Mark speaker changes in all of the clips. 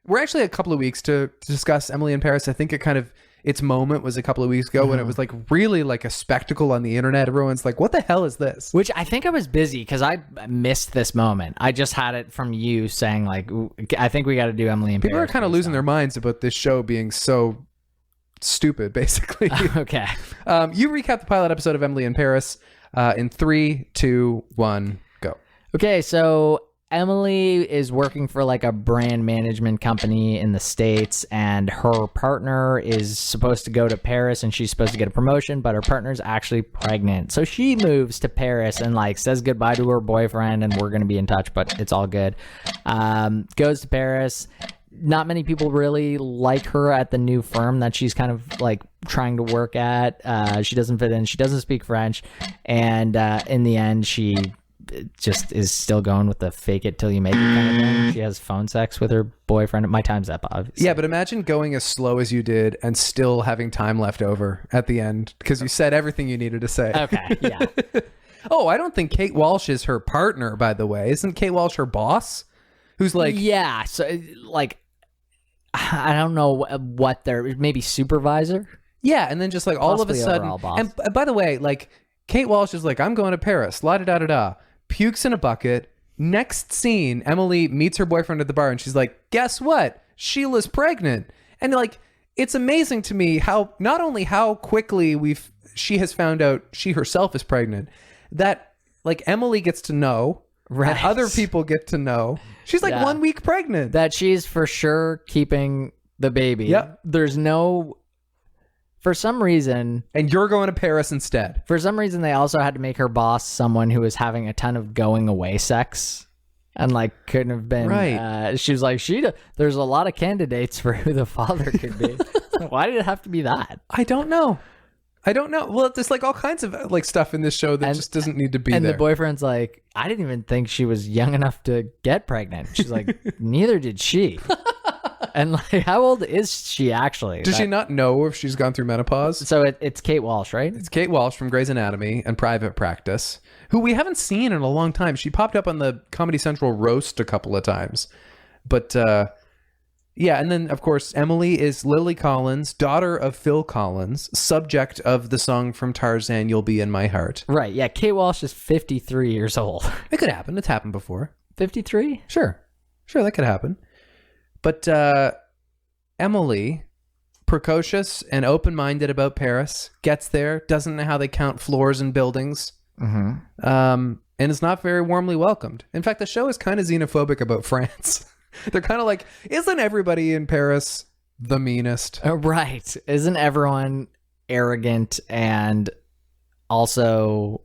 Speaker 1: we're actually a couple of weeks to discuss Emily in Paris. I think its moment was a couple of weeks ago when it was like really like a spectacle on the internet. Everyone's like, what the hell is this?
Speaker 2: Which I think I was busy because I missed this moment. I just had it from you saying like, I think we got to do Emily in Paris.
Speaker 1: People are kind of losing their minds about this show being so stupid, basically.
Speaker 2: Okay.
Speaker 1: You recap the pilot episode of Emily in Paris in 3, 2, 1, go.
Speaker 2: Okay, so Emily is working for like a brand management company in the States, and her partner is supposed to go to Paris and she's supposed to get a promotion, but her partner's actually pregnant. So she moves to Paris and like says goodbye to her boyfriend, and we're going to be in touch, but it's all good. Goes to Paris. Not many people really like her at the new firm that she's kind of like trying to work at. She doesn't fit in. She doesn't speak French. And in the end, she just is still going with the fake it till you make it kind of thing. She has phone sex with her boyfriend. My time's up, obviously.
Speaker 1: Yeah, but imagine going as slow as you did and still having time left over at the end because you said everything you needed to say.
Speaker 2: Okay, yeah.
Speaker 1: Oh, I don't think Kate Walsh is her partner, by the way. Isn't Kate Walsh her boss? Who's like...
Speaker 2: Yeah, so like, I don't know what they're... Maybe supervisor?
Speaker 1: Yeah, and then just like all
Speaker 2: Possibly
Speaker 1: of a sudden... And by the way, like, Kate Walsh is like, I'm going to Paris, la-da-da-da-da. Pukes in a bucket. Next scene, Emily meets her boyfriend at the bar and she's like, guess what? Sheila's pregnant. And like, it's amazing to me how not only how quickly she has found out she herself is pregnant, that like Emily gets to know, right? And other people get to know. She's like 1 week pregnant.
Speaker 2: That she's for sure keeping the baby.
Speaker 1: Yep.
Speaker 2: There's no... For some reason...
Speaker 1: And you're going to Paris instead.
Speaker 2: For some reason, they also had to make her boss someone who was having a ton of going away sex. And, like, couldn't have been...
Speaker 1: Right.
Speaker 2: She was like, there's a lot of candidates for who the father could be. Why did it have to be that?
Speaker 1: I don't know. Well, there's, like, all kinds of, like, stuff in this show that just doesn't need to be there.
Speaker 2: And the boyfriend's like, I didn't even think she was young enough to get pregnant. She's like, neither did she. And like, how old is she actually?
Speaker 1: Does she not know if she's gone through menopause?
Speaker 2: So it's Kate Walsh, right?
Speaker 1: It's Kate Walsh from Grey's Anatomy and Private Practice, who we haven't seen in a long time. She popped up on the Comedy Central roast a couple of times. But yeah, and then of course, Emily is Lily Collins, daughter of Phil Collins, subject of the song from Tarzan, You'll Be in My Heart.
Speaker 2: Right, yeah. Kate Walsh is 53 years old.
Speaker 1: It could happen. It's happened before.
Speaker 2: 53?
Speaker 1: Sure, that could happen. But Emily, precocious and open-minded about Paris, gets there, doesn't know how they count floors and buildings, and is not very warmly welcomed. In fact, the show is kind of xenophobic about France. They're kind of like, isn't everybody in Paris the meanest?
Speaker 2: Right. Isn't everyone arrogant and also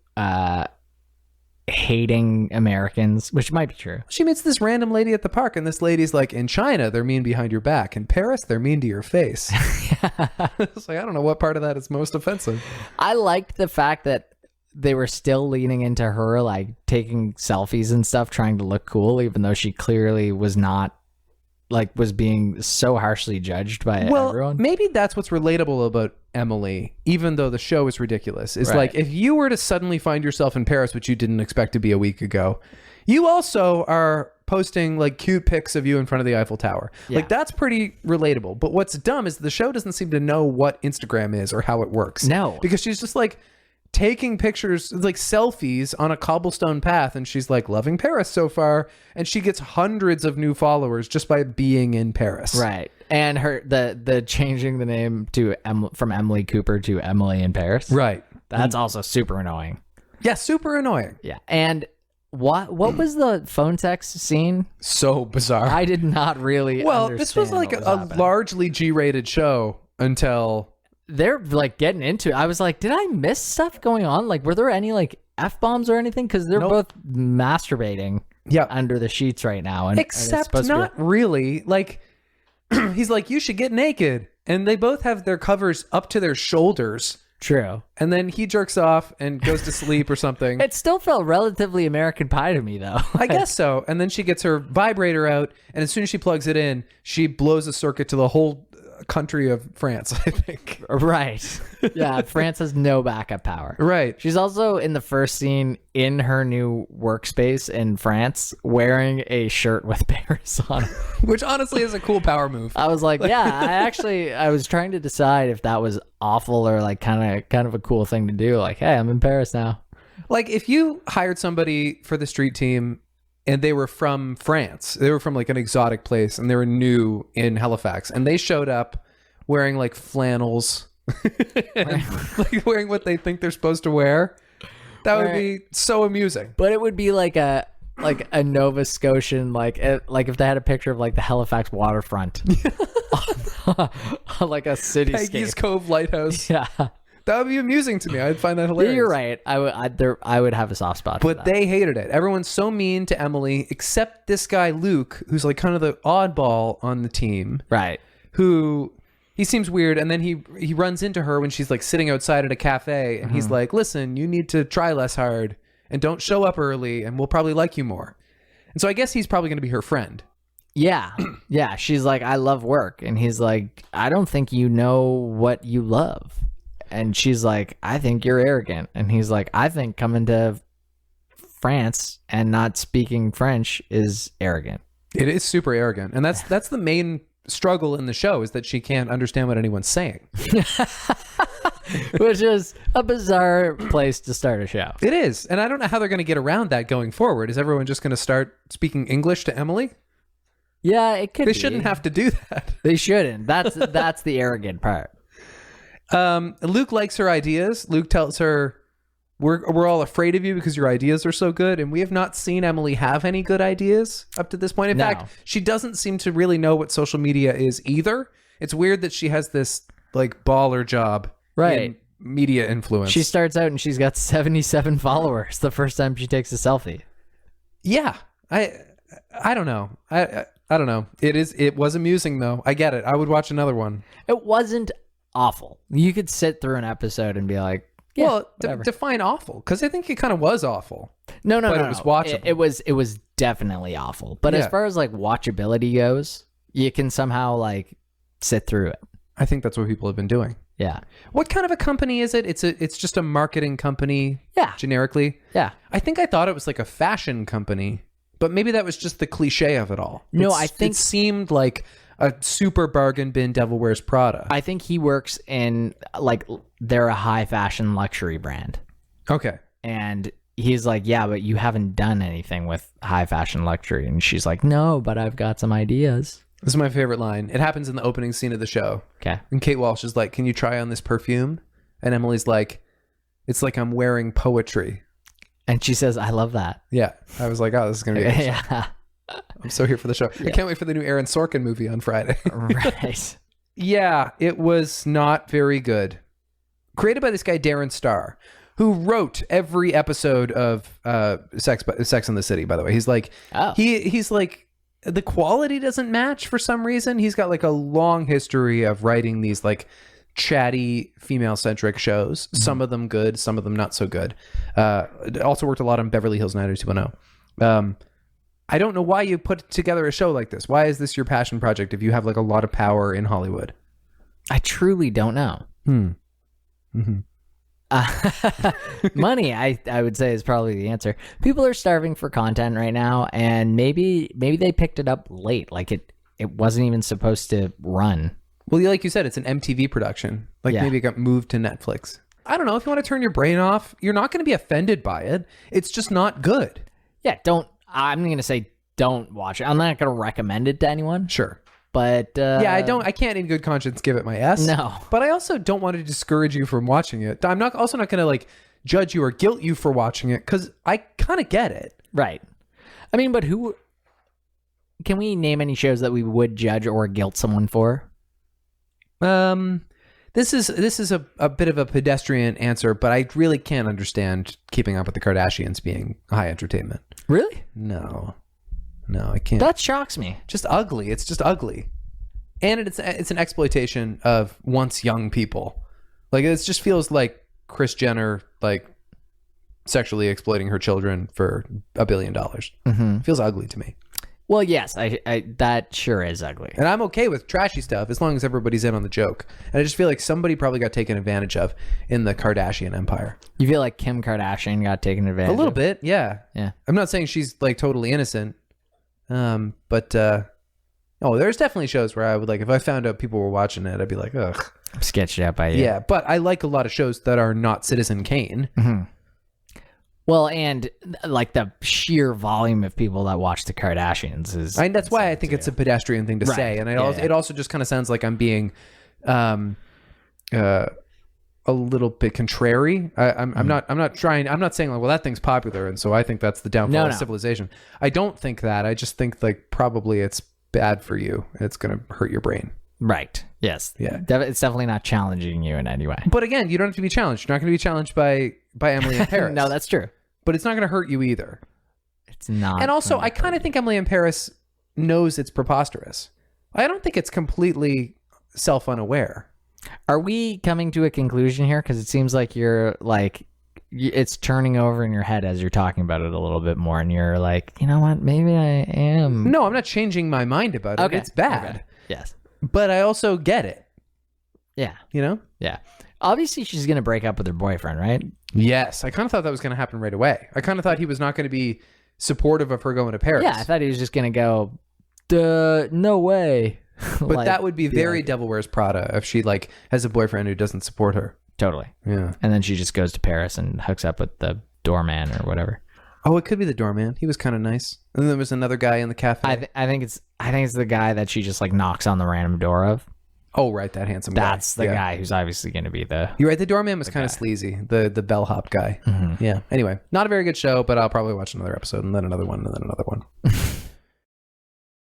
Speaker 2: hating Americans, which might be true.
Speaker 1: She meets this random lady at the park, and this lady's like, in China, they're mean behind your back. In Paris, they're mean to your face. It's like, I don't know what part of that is most offensive.
Speaker 2: I liked the fact that they were still leaning into her, like taking selfies and stuff, trying to look cool, even though she clearly was not, like, was being so harshly judged by everyone.
Speaker 1: Maybe that's what's relatable about Emily, even though the show is ridiculous. Is like, if you were to suddenly find yourself in Paris, which you didn't expect to be a week ago, you also are posting like cute pics of you in front of the Eiffel Tower. Yeah. Like, that's pretty relatable. But what's dumb is the show doesn't seem to know what Instagram is or how it works.
Speaker 2: No.
Speaker 1: Because she's just like taking pictures, like selfies on a cobblestone path, and she's like, loving Paris so far, and she gets hundreds of new followers just by being in Paris.
Speaker 2: Right. And her the changing the name to from Emily Cooper to Emily in Paris.
Speaker 1: Right.
Speaker 2: That's also super annoying.
Speaker 1: Yeah, super annoying.
Speaker 2: Yeah. And what was the phone text scene?
Speaker 1: So bizarre.
Speaker 2: I did not really understand.
Speaker 1: This was like a largely G-rated show until
Speaker 2: they're like getting into it. I was like, did I miss stuff going on? Like, were there any like F-bombs or anything? Because they're both masturbating under the sheets right now. And
Speaker 1: except not really. Like, he's like, you should get naked. And they both have their covers up to their shoulders.
Speaker 2: True.
Speaker 1: And then he jerks off and goes to sleep or something.
Speaker 2: It still felt relatively American Pie to me, though.
Speaker 1: I guess so. And then she gets her vibrator out, and as soon as she plugs it in, she blows a circuit to the whole country of France, I think.
Speaker 2: Right. Yeah, France has no backup power.
Speaker 1: Right.
Speaker 2: She's also in the first scene in her new workspace in France wearing a shirt with Paris on it.
Speaker 1: Which honestly is a cool power move.
Speaker 2: I was like, yeah, I was trying to decide if that was awful or like kind of a cool thing to do. Like, hey, I'm in Paris now.
Speaker 1: Like if you hired somebody for the street team and they were from France, they were from like an exotic place and they were new in Halifax and they showed up wearing like flannels and like wearing what they think they're supposed to wear, that would be so amusing.
Speaker 2: But it would be like a Nova Scotian, like if they had a picture of like the Halifax waterfront, like a cityscape.
Speaker 1: Peggy's Cove Lighthouse.
Speaker 2: Yeah.
Speaker 1: That would be amusing to me. I'd find that hilarious.
Speaker 2: You're right. I would have a soft spot for
Speaker 1: But
Speaker 2: that.
Speaker 1: they hated it. Everyone's so mean to Emily, except this guy, Luke, who's like kind of the oddball on the team.
Speaker 2: Right.
Speaker 1: Who, he seems weird. And then he runs into her when she's like sitting outside at a cafe. And he's like, listen, you need to try less hard and don't show up early and we'll probably like you more. And so I guess he's probably going to be her friend.
Speaker 2: Yeah. Yeah. She's like, I love work. And he's like, I don't think you know what you love. And she's like, I think you're arrogant. And he's like, I think coming to France and not speaking French is arrogant.
Speaker 1: It is super arrogant. And that's the main struggle in the show, is that she can't understand what anyone's saying.
Speaker 2: Which is a bizarre place to start a show.
Speaker 1: It is. And I don't know how they're going to get around that going forward. Is everyone just going to start speaking English to Emily?
Speaker 2: Yeah, it could be.
Speaker 1: They shouldn't have to do that.
Speaker 2: They shouldn't. That's the arrogant part.
Speaker 1: Luke likes her ideas. Luke tells her, we're all afraid of you because your ideas are so good. And we have not seen Emily have any good ideas up to this point. In fact, she doesn't seem to really know what social media is either. It's weird that she has this like baller job in media influence.
Speaker 2: She starts out and she's got 77 followers the first time she takes a selfie.
Speaker 1: Yeah. I don't know. I don't know. It was amusing though. I get it. I would watch another one.
Speaker 2: It wasn't awful. You could sit through an episode and be like, yeah,
Speaker 1: well, define awful, because I think it kind of was awful.
Speaker 2: No,
Speaker 1: but it was watchable.
Speaker 2: It was definitely awful. But as far as like watchability goes, you can somehow like sit through it.
Speaker 1: I think that's what people have been doing.
Speaker 2: Yeah.
Speaker 1: What kind of a company is it? It's just a marketing company.
Speaker 2: Yeah.
Speaker 1: Generically.
Speaker 2: Yeah.
Speaker 1: I think I thought it was like a fashion company, but maybe that was just the cliche of it all.
Speaker 2: No, I think
Speaker 1: it seemed like a super bargain bin Devil Wears Prada.
Speaker 2: I think he works in like they're a high fashion luxury brand.
Speaker 1: Okay.
Speaker 2: And he's like, yeah, but you haven't done anything with high fashion luxury. And she's like, no, but I've got some ideas.
Speaker 1: This is my favorite line. It happens in the opening scene of the show.
Speaker 2: Okay.
Speaker 1: And Kate Walsh is like, can you try on this perfume? And Emily's like, it's like I'm wearing poetry.
Speaker 2: And she says, I love that.
Speaker 1: Yeah. I was like, oh, this is going to be a good show.
Speaker 2: Yeah.
Speaker 1: I'm so here for the show. I can't wait for the new Aaron Sorkin movie on Friday.
Speaker 2: Right.
Speaker 1: Yeah, it was not very good. Created by this guy, Darren Star, who wrote every episode of Sex and the City, by the way. He's like, he's like, the quality doesn't match for some reason. He's got like a long history of writing these like chatty female-centric shows. Mm-hmm. Some of them good, some of them not so good. Also worked a lot on Beverly Hills 90210. I don't know why you put together a show like this. Why is this your passion project if you have like a lot of power in Hollywood?
Speaker 2: I truly don't know.
Speaker 1: Mm-hmm.
Speaker 2: Money, I would say, is probably the answer. People are starving for content right now, and maybe they picked it up late. Like it wasn't even supposed to run.
Speaker 1: Well, like you said, it's an MTV production. Like maybe it got moved to Netflix. I don't know. If you want to turn your brain off, you're not going to be offended by it. It's just not good.
Speaker 2: Yeah, I'm going to say don't watch it. I'm not going to recommend it to anyone.
Speaker 1: Sure.
Speaker 2: But
Speaker 1: I can't in good conscience give it my S.
Speaker 2: No.
Speaker 1: But I also don't want to discourage you from watching it. I'm also not going to like judge you or guilt you for watching it, because I kind of get it.
Speaker 2: Right. I mean, but can we name any shows that we would judge or guilt someone for?
Speaker 1: This is a bit of a pedestrian answer, but I really can't understand Keeping Up with the Kardashians being high entertainment.
Speaker 2: Really?
Speaker 1: No, I can't.
Speaker 2: That shocks me.
Speaker 1: Just ugly. It's just ugly. And it's an exploitation of once young people. Like, it just feels like Kris Jenner, like, sexually exploiting her children for $1 billion.
Speaker 2: Mm-hmm.
Speaker 1: It feels ugly to me.
Speaker 2: Well, yes, I that sure is ugly.
Speaker 1: And I'm okay with trashy stuff as long as everybody's in on the joke. And I just feel like somebody probably got taken advantage of in the Kardashian empire.
Speaker 2: You feel like Kim Kardashian got taken advantage
Speaker 1: A little
Speaker 2: of?
Speaker 1: bit, yeah.
Speaker 2: Yeah.
Speaker 1: I'm not saying she's like totally innocent. But there's definitely shows where I would like, if I found out people were watching it, I'd be like, ugh.
Speaker 2: Sketched out by you.
Speaker 1: Yeah, but I like a lot of shows that are not Citizen Kane.
Speaker 2: Mm-hmm. Well, and like the sheer volume of people that watch the Kardashians is.
Speaker 1: That's why I think it's a pedestrian thing to say, and it also just kind of sounds like I'm being, a little bit contrary. I'm not saying like, well, that thing's popular, and so I think that's the downfall of civilization. I don't think that. I just think like probably it's bad for you. It's gonna hurt your brain.
Speaker 2: Right. Yes.
Speaker 1: Yeah.
Speaker 2: It's definitely not challenging you in any way.
Speaker 1: But again, you don't have to be challenged. You're not going to be challenged by Emily in Paris.
Speaker 2: No, that's true.
Speaker 1: But it's not going to hurt you either.
Speaker 2: It's not.
Speaker 1: And also, I kind of think Emily in Paris knows it's preposterous. I don't think it's completely self-unaware.
Speaker 2: Are we coming to a conclusion here? Because it seems like you're like, it's turning over in your head as you're talking about it a little bit more, and you're like, you know what? Maybe I am.
Speaker 1: No, I'm not changing my mind about it.
Speaker 2: Okay.
Speaker 1: It's bad.
Speaker 2: Okay. Yes.
Speaker 1: But I also get it.
Speaker 2: Yeah.
Speaker 1: You know?
Speaker 2: Yeah. Obviously, she's going to break up with her boyfriend, right?
Speaker 1: Yes. I kind of thought that was going to happen right away. I kind of thought he was not going to be supportive of her going to Paris.
Speaker 2: Yeah, I thought he was just going to go, duh, no way.
Speaker 1: But
Speaker 2: Like,
Speaker 1: that would be very Devil Wears Prada if she like has a boyfriend who doesn't support her.
Speaker 2: Totally.
Speaker 1: Yeah.
Speaker 2: And then she just goes to Paris and hooks up with the doorman or whatever.
Speaker 1: Oh, it could be the doorman. He was kind of nice. And then there was another guy in the cafe.
Speaker 2: I think it's the guy that she just like knocks on the random door of.
Speaker 1: Oh, right, that handsome guy.
Speaker 2: That's the guy who's obviously going to be the.
Speaker 1: You're right. The doorman was kind of sleazy. The bellhop guy. Mm-hmm. Yeah. Anyway, not a very good show, but I'll probably watch another episode and then another one and then another one.